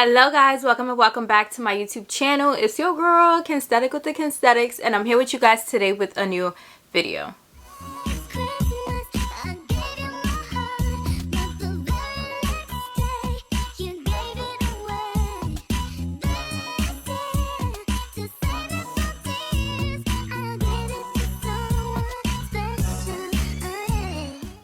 Hello guys, welcome and welcome back to my YouTube channel. It's your girl Kensthetic with the Kensthetics, and I'm here with you guys today with a new video.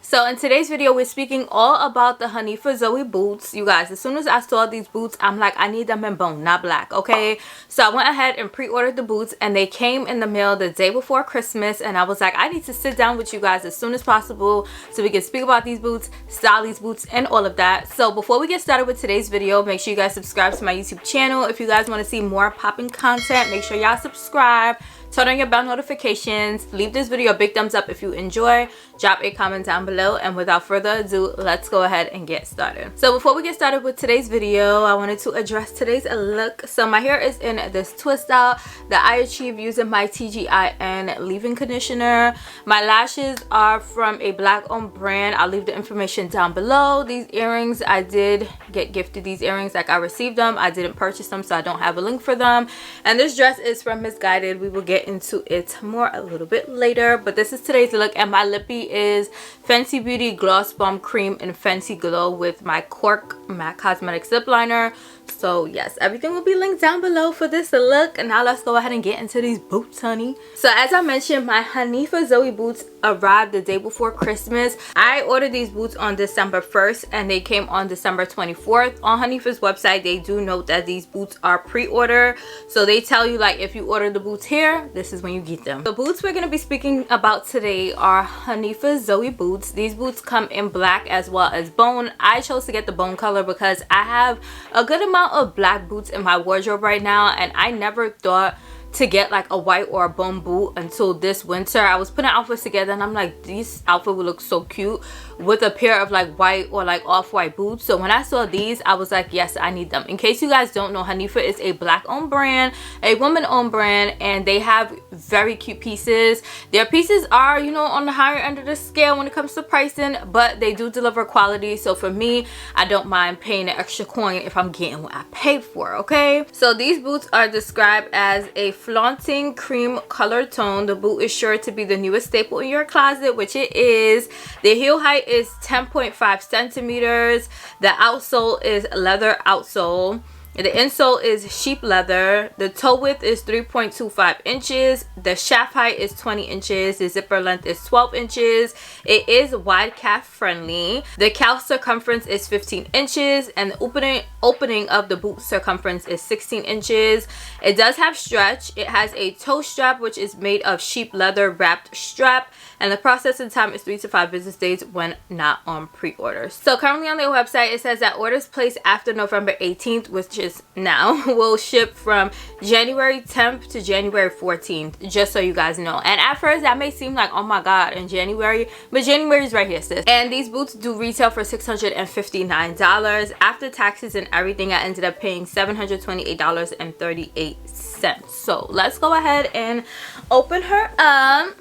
So in today's video, we're speaking all about the Hanifa Zoe boots. You guys, as soon as I saw these boots, I'm like, I need them in bone, not black, okay? So I went ahead and pre-ordered the boots, and they came in the mail the day before Christmas, and I was like, I need to sit down with you guys as soon as possible so we can speak about these boots, style these boots, and all of that. So before we get started with today's video, make sure you guys subscribe to my YouTube channel. If you guys want to see more popping content, make sure y'all subscribe. Turn on your bell notifications. Leave this video a big thumbs up if you enjoy. Drop a comment down below. And without further ado, let's go ahead and get started. So before we get started with today's video, I wanted to address today's look. So my hair is in this twist out that I achieved using my TGIN leave-in conditioner. My lashes are from a black owned brand. I'll leave the information down below. These earrings, I did get gifted these earrings. Like, I received them. I didn't purchase them, so I don't have a link for them. And this dress is from Misguided. We will get into it more a little bit later, but this is today's look. And my lippy is Fenty Beauty Gloss Bomb Cream in Fenty Glow with my Cork Matte Cosmetics lip liner. So yes, everything will be linked down below for this look. And now let's go ahead and get into these boots, honey. So as I mentioned, my Hanifa Zoe boots arrived the day before Christmas. I ordered these boots on December 1st and they came on December 24th. On Hanifa's website, they do note that these boots are pre-order. So they tell you, like, if you order the boots here, this is when you get them. The boots we're going to be speaking about today are Hanifa Zoe boots. These boots come in black as well as bone. I chose to get the bone color because I have a good amount of black boots in my wardrobe right now, and I never thought to get like a white or a bone boot until this winter. I was putting outfits together and I'm like, this outfit would look so cute with a pair of like white or like off-white boots. So when I saw these, I was like, yes, I need them. In case you guys don't know, Hanifa is a black owned brand, a woman owned brand, and they have very cute pieces. Their pieces are, you know, on the higher end of the scale when it comes to pricing, but they do deliver quality. So for me, I don't mind paying an extra coin if I'm getting what I paid for, okay? So these boots are described as a flaunting cream color tone. The boot is sure to be the newest staple in your closet, which it is. The heel height is 10.5 centimeters. The outsole is leather outsole. The insole is sheep leather. The toe width is 3.25 inches. The shaft height is 20 inches. The zipper length is 12 inches. It is wide calf friendly. The calf circumference is 15 inches. And the opening of the boot circumference is 16 inches. It does have stretch. It has a toe strap, which is made of sheep leather wrapped strap. And the processing time is 3 to 5 business days when not on pre-order. So currently on their website, it says that orders placed after November 18th, which is now, will ship from January 10th to January 14th, just so you guys know. And at first that may seem like, oh my god, in January, but January is right here, sis. And these boots do retail for $659. After taxes and everything, I ended up paying $728.38. So let's go ahead and open her up.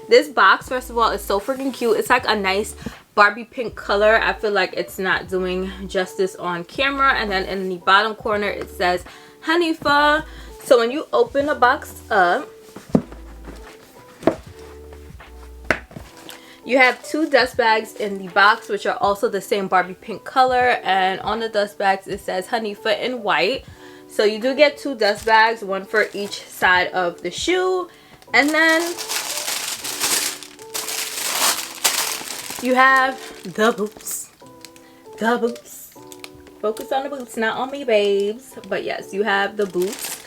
This box, first of all, is so freaking cute. It's like a nice Barbie pink color. I feel like it's not doing justice on camera. And then in the bottom corner, it says Hanifa. So when you open the box up, you have two dust bags in the box, which are also the same Barbie pink color. And on the dust bags, it says Hanifa in white. So you do get two dust bags, one for each side of the shoe. And then you have the boots. The boots. Focus on the boots, not on me, babes. But yes, you have the boots.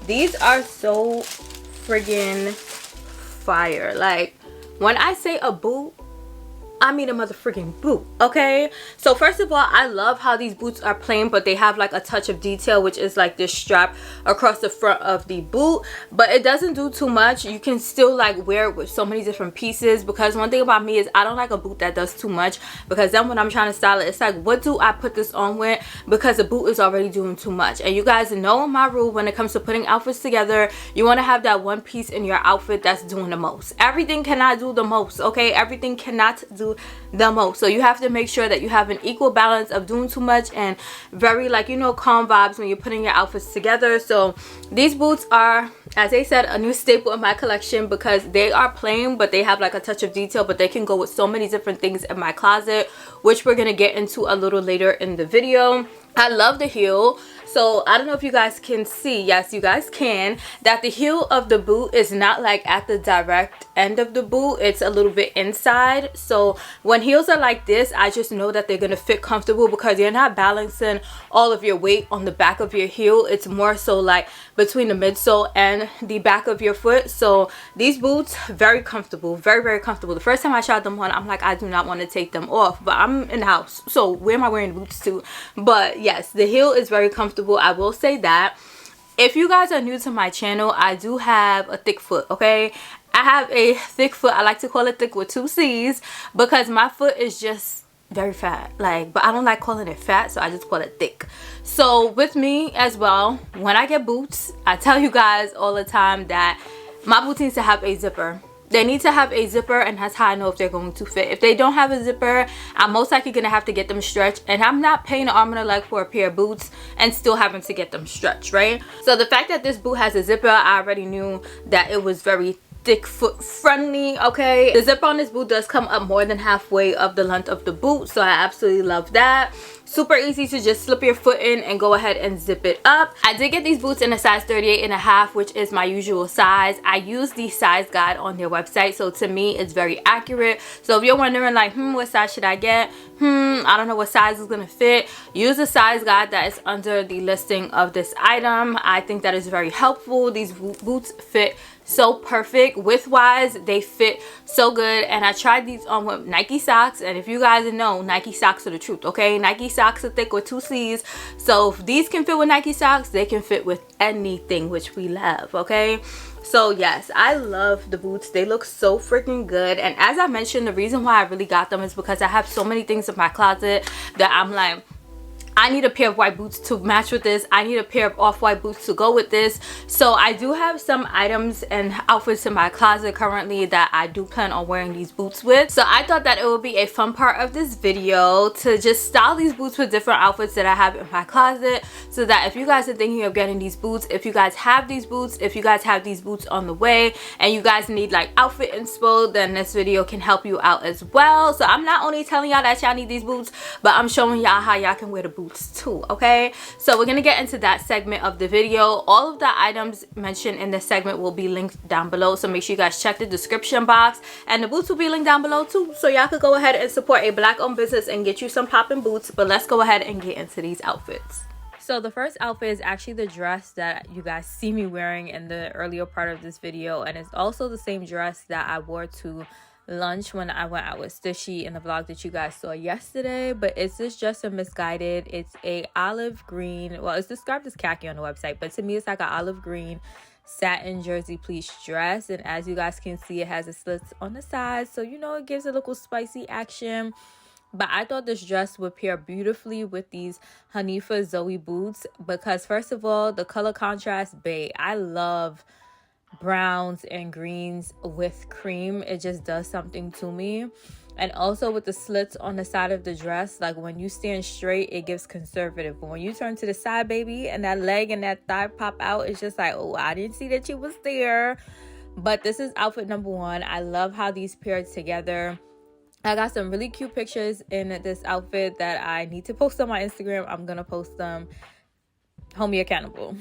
These are so friggin' fire. Like, when I say a boot, I mean a motherfucking boot, okay? So first of all, I love how these boots are plain, but they have like a touch of detail, which is like this strap across the front of the boot, but it doesn't do too much. You can still like wear it with so many different pieces, because one thing about me is I don't like a boot that does too much, because then when I'm trying to style it, it's like, what do I put this on with? Because the boot is already doing too much. And you guys know my rule when it comes to putting outfits together, you want to have that one piece in your outfit that's doing the most. Everything cannot do the most, okay? Everything cannot do you the most. So you have to make sure that you have an equal balance of doing too much and very, like, you know, calm vibes when you're putting your outfits together. So these boots are, as they said, a new staple in my collection because they are plain but they have like a touch of detail, but they can go with so many different things in my closet, which we're gonna get into a little later in the video. I love the heel. So I don't know if you guys can see, yes you guys can, that the heel of the boot is not like at the direct end of the boot, it's a little bit inside. So when heels are like this, I just know that they're gonna fit comfortable because you're not balancing all of your weight on the back of your heel. It's more so like between the midsole and the back of your foot. So these boots, very comfortable, very, very comfortable. The first time I tried them on, I'm like, I do not want to take them off, but I'm in the house, so where am I wearing boots to? But yes, the heel is very comfortable, I will say that. If you guys are new to my channel, I do have a thick foot, okay? I have a thick foot. I like to call it thick with 2 C's because my foot is just very fat, like, but I don't like calling it fat, so I just call it thick. So with me as well, when I get boots, I tell you guys all the time that my boots needs to have a zipper. They need to have a zipper, and that's how I know if they're going to fit. If they don't have a zipper, I'm most likely gonna have to get them stretched, and I'm not paying an arm and a leg for a pair of boots and still having to get them stretched, right? So the fact that this boot has a zipper, I already knew that it was very thick foot friendly, okay? The zipper on this boot does come up more than halfway of the length of the boot, so I absolutely love that. Super easy to just slip your foot in and go ahead and zip it up. I did get these boots in a size 38.5, which is my usual size. I use the size guide on their website, so to me it's very accurate. So if you're wondering like, what size should I get? I don't know what size is gonna fit. Use the size guide that is under the listing of this item. I think that is very helpful. These boots fit so perfect. Width wise, they fit so good, and I tried these on with Nike socks, and if you guys know, Nike socks are the truth, okay? Nike socks are thick with 2 C's, so if these can fit with Nike socks, they can fit with anything, which we love, okay? So yes, I love the boots. They look so freaking good, and as I mentioned, the reason why I really got them is because I have so many things in my closet that I'm like, I need a pair of white boots to match with this. I need a pair of off-white boots to go with this. So I do have some items and outfits in my closet currently that I do plan on wearing these boots with. So I thought that it would be a fun part of this video to just style these boots with different outfits that I have in my closet, so that if you guys are thinking of getting these boots, if you guys have these boots, if you guys have these boots on the way and you guys need like outfit inspo, then this video can help you out as well. So I'm not only telling y'all that y'all need these boots, but I'm showing y'all how y'all can wear the boots too, okay? So we're gonna get into that segment of the video. All of the items mentioned in this segment will be linked down below, so make sure you guys check the description box, and the boots will be linked down below too, so y'all could go ahead and support a black owned business and get you some poppin' boots. But let's go ahead and get into these outfits. So the first outfit is actually the dress that you guys see me wearing in the earlier part of this video, and it's also the same dress that I wore to lunch when I went out with Stishy in the vlog that you guys saw yesterday. But it's this just a misguided, it's a olive green, well, it's described as khaki on the website, but to me it's like an olive green satin jersey pleat dress, and as you guys can see, it has the slits on the sides, so you know it gives a little spicy action. But I thought this dress would pair beautifully with these Hanifa Zoe boots because, first of all, the color contrast, bae. I love browns and greens with cream. It just does something to me. And also with the slits on the side of the dress, like when you stand straight, it gives conservative, but when you turn to the side, baby, and that leg and that thigh pop out, it's just like, oh, I didn't see that you was there. But this is outfit number 1. I love how these paired together. I got some really cute pictures in this outfit that I need to post on my Instagram. I'm gonna post them. Hold me accountable.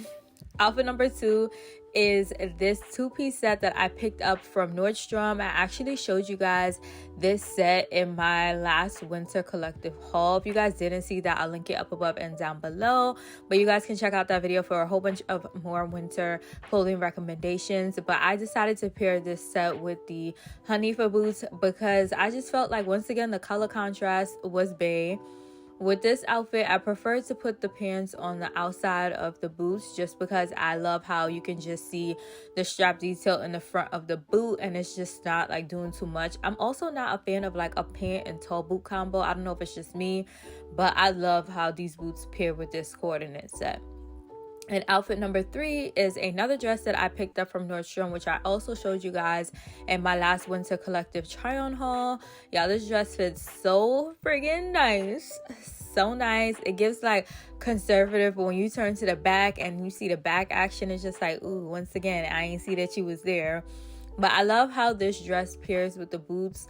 Outfit number 2 is this 2-piece set that I picked up from Nordstrom. I actually showed you guys this set in my last winter collective haul. If you guys didn't see that, I'll link it up above and down below, but you guys can check out that video for a whole bunch of more winter clothing recommendations. But I decided to pair this set with the Hanifa boots because I just felt like, once again, the color contrast was bae. With this outfit, I prefer to put the pants on the outside of the boots just because I love how you can just see the strap detail in the front of the boot, and it's just not like doing too much. I'm also not a fan of like a pant and tall boot combo. I don't know if it's just me, but I love how these boots pair with this coordinate set. And outfit number 3 is another dress that I picked up from Nordstrom, which I also showed you guys in my last winter collective try on haul. Y'all, this dress fits so friggin' nice. So nice. It gives like conservative, but when you turn to the back and you see the back action, it's just like, ooh, once again, I ain't see that you was there. But I love how this dress pairs with the boots.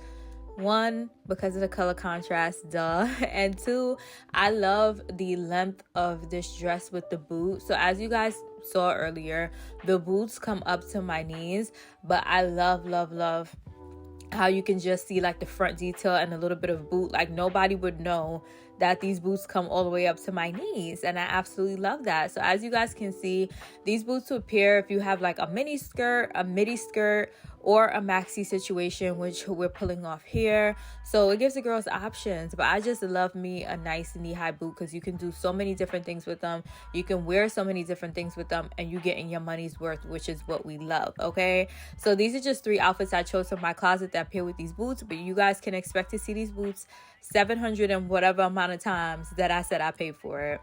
1, because of the color contrast, duh. And 2, I love the length of this dress with the boot. So as you guys saw earlier, the boots come up to my knees, but I love how you can just see like the front detail and a little bit of boot. Like nobody would know that these boots come all the way up to my knees, and I absolutely love that. So as you guys can see, these boots will pair if you have like a mini skirt, a midi skirt, or a maxi situation, which we're pulling off here. So it gives the girls options, but I just love me a nice knee-high boot because you can do so many different things with them. You can wear so many different things with them, and you getting your money's worth, which is what we love. Okay, so these are just 3 outfits I chose from my closet that pair with these boots, but you guys can expect to see these boots 700 and whatever amount of times that I said I paid for it.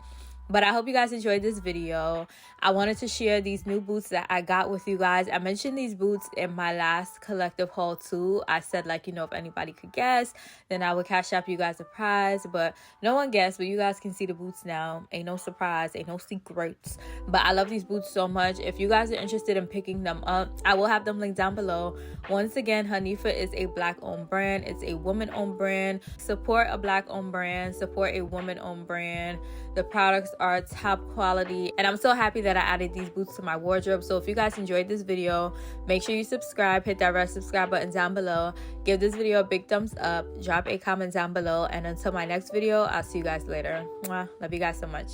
But I hope you guys enjoyed this video. I wanted to share these new boots that I got with you guys. I mentioned these boots in my last collective haul too. I said, like, you know, if anybody could guess, then I would cash up you guys a prize. But no one guessed, but you guys can see the boots now. Ain't no surprise, ain't no secrets. But I love these boots so much. If you guys are interested in picking them up, I will have them linked down below. Once again, Hanifa is a Black-owned brand. It's a woman-owned brand. Support a Black-owned brand. Support a woman-owned brand. The products are top quality, and I'm so happy that I added these boots to my wardrobe. So if you guys enjoyed this video, make sure you subscribe, hit that red subscribe button down below, give this video a big thumbs up, drop a comment down below, and until my next video, I'll see you guys later. Mwah. Love you guys so much.